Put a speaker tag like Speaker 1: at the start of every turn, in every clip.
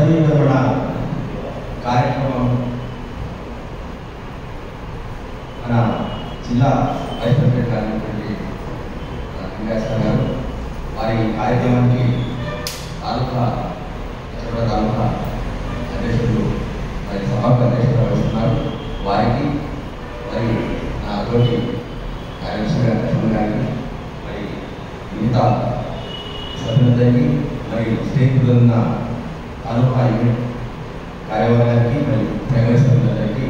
Speaker 1: పదవీ విరమణ కార్యక్రమం మన జిల్లా వైస్ ప్రెసిడెంట్ గారు వెంకటేశ్వర గారు వారి కార్యక్రమానికి తాలూకా అధ్యక్షుడు మరి సభకు అధ్యక్షుడు వహిస్తున్నారు. వారికి మరి నా తోటి కార్యదర్శి లక్ష్మణ్ గారికి మరి మిగతా సభ్యులందరికీ మరి స్టేట్ ఉన్న తాలూకా యూనిట్ కార్యవర్గానికి మరి ప్రైమరీ సభ్యులందరికీ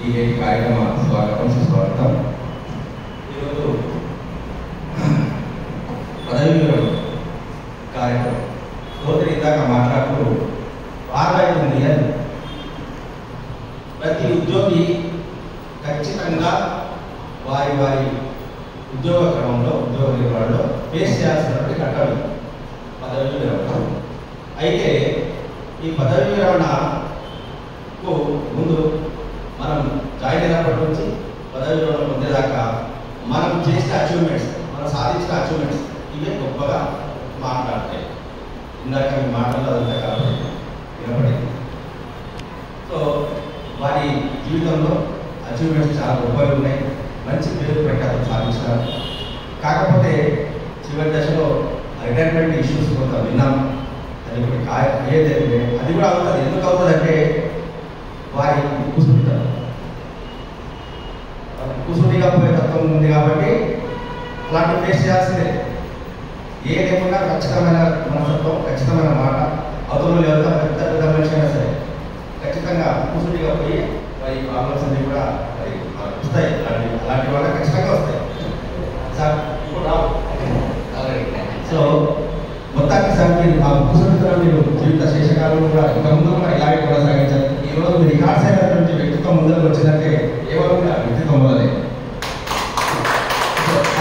Speaker 1: ఈ కార్యక్రమ స్వాగతం సుస్వాగతం. ఈరోజు పదవీ విరమణ కార్యక్రమం సోదరి ఇందాక మాట్లాడుతూ 69 ఏళ్ళు ప్రతి ఉద్యోగి ఖచ్చితంగా వారి వారి ఉద్యోగ క్రమంలో ఉద్యోగ నిర్వహణలో ఫేస్ చేయాల్సినటువంటి కర్తవ్యం పదవీ విరమణ. అయితే ఈ పదవీ విరమణకు ముందు మనం జాయిన్ అయినప్పటి నుంచి పదవీ విరమణ పొందేదాకా మనం చేసిన అచీవ్మెంట్స్, మనం సాధించిన అచీవ్మెంట్స్ ఇవే గొప్పగా మాట్లాడతాయి. ఇందాక మీ మాటల్లో అదంతా కాబట్టి వినపడింది. సో వారి జీవితంలో అచీవ్మెంట్స్ చాలా గొప్పవి ఉన్నాయి, మంచి పేరు ప్రఖ్యాతం సాధించినారు. కాకపోతే చివరి దశలో రిటైర్మెంట్ ఇష్యూస్ కొంత విన్నాం. అది ఒకటి ఏదైతే అది కూడా అవుతుంది. ఎందుకు అవుతుంది అంటే వారి కుసుడిగా పోయే తత్వం ఉంది కాబట్టి అలాంటి ఫేస్ చేయాల్సిందే. ఏదేమన్నా ఖచ్చితమైన మనస్తత్వం, ఖచ్చితమైన మాట, అవతల ఎవరితో పెద్ద పెద్ద మనిషి అయినా సరే ఖచ్చితంగా కుసుడిగా పోయి మరి ప్రాబ్లమ్స్ అన్ని కూడా మరి వస్తాయి. అలాంటి వాళ్ళ ఖచ్చితంగా వస్తాయి సార్. ఇప్పుడు రావు. సో మొత్తానికి సార్ మీరు ఆ కుసుడితో మీరు జీవిత శేషకాలంలో కూడా ఇంత ముందు కూడా ఇలాగే కొనసాగించారు. ఈరోజు మీరు రికార్డ్స్ అయినటువంటి వ్యక్తిత్వం ముందరకు వచ్చినట్టే కేవలం వ్యక్తిత్వం వల్లనే.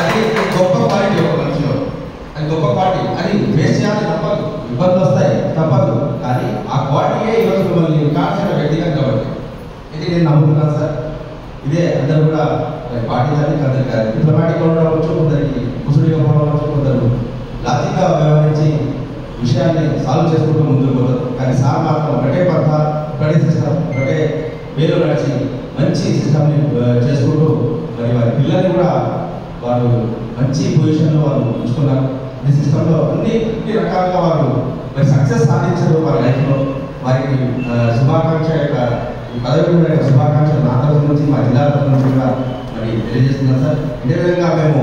Speaker 1: అది గొప్ప క్వాలిటీ ఒక మనిషిలో, అది గొప్ప క్వాలిటీ. అది ఫేస్ చేయాలి, తప్పదు, ఇబ్బందులు వస్తాయి తప్పదు. కానీ ఆ క్వాలిటీయే ఈరోజు మిమ్మల్ని రికార్డ్స్ అయిన వ్యక్తిగా కాబట్టి ఇది నేను నమ్ముతున్నాను సార్. ఇదే అందరూ కూడా పాటించాలి. కొందరికి డిప్లొమాటిక్గా ఉండవచ్చు, కొందరికి కుసుడిగా ఉండవచ్చు, కొందరు లాజిక్గా వ్యవహరించి విషయాన్ని సాల్వ్ చేసుకుంటూ ముందుకు పోతారు. కానీ సార్ మాత్రం ఒకటే పంట, ఒకటే సిస్టమ్, ఒకటే వేలు నడిచి మంచి సిస్టమ్ని చేసుకుంటూ మరి వారి పిల్లల్ని కూడా వారు మంచి పొజిషన్లో వారు ఉంచుకున్నారు. ఈ సిస్టంలో అన్ని రకాలుగా వారు మరి సక్సెస్ సాధించారు వారి లైఫ్లో. వారికి శుభాకాంక్ష యొక్క ఈ పదవి యొక్క శుభాకాంక్షలు నా తరఫు నుంచి, మా జిల్లా తరఫు నుంచి కూడా మరి తెలియజేస్తున్నాం సార్. ఇదే విధంగా మేము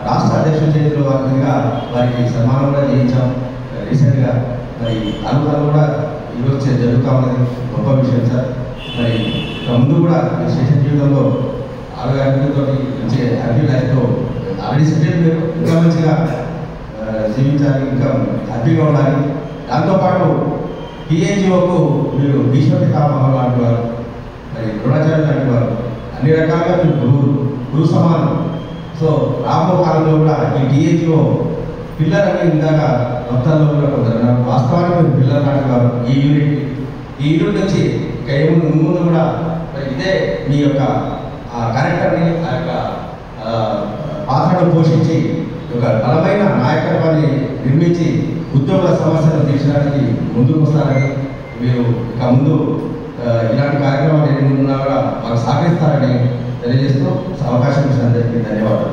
Speaker 1: రాష్ట్ర అధ్యక్షుల చేతిలో వారిగా వారికి సన్మానం కూడా చేయించాం రీసెంట్గా. మరి అనుభవాలు కూడా ఈరోజు జరుగుతూ ఉన్నది, గొప్ప విషయం సార్. మరి ముందు కూడా శేష జీవితంలో 65 మంచి హ్యాపీ లైఫ్తో ఆల్రెడీ సెటిల్, మీరు ఇంకా మంచిగా జీవించాలి, ఇంకా హ్యాపీగా ఉండాలి. దాంతోపాటు పిఏజీఓకు మీరు భీష్మకి తాపహం లాంటి వారు, మరి ద్రోణాచార్య లాంటి వారు, అన్ని రకాలుగా మీరు గురు సమానం. సో రాబో కాలంలో కూడా ఈ డిఏజీఓ పిల్లర్ అని ఇందాక మొత్తాల్లో కూడా కొందరు వాస్తవానికి మీరు పిల్లర్ లాంటి వారు. ఈ యూనిట్ నుంచి ఇంకా ఏముంది ముందు కూడా మరి ఇదే మీ యొక్క క్యారెక్టర్ని, ఆ యొక్క పాత్రను పోషించి ఒక బలమైన నాయకత్వాన్ని నిర్మించి ఉద్యోగుల సమస్యలను తీర్చడానికి ముందుకు వస్తారని, మీరు ఇక ముందు ఇలాంటి కార్యక్రమాలు ఏమి ఉన్నా కూడా మాకు సహకరిస్తారని తెలియజేస్తూ అవకాశం ఇచ్చిన అందరికీ ధన్యవాదాలు.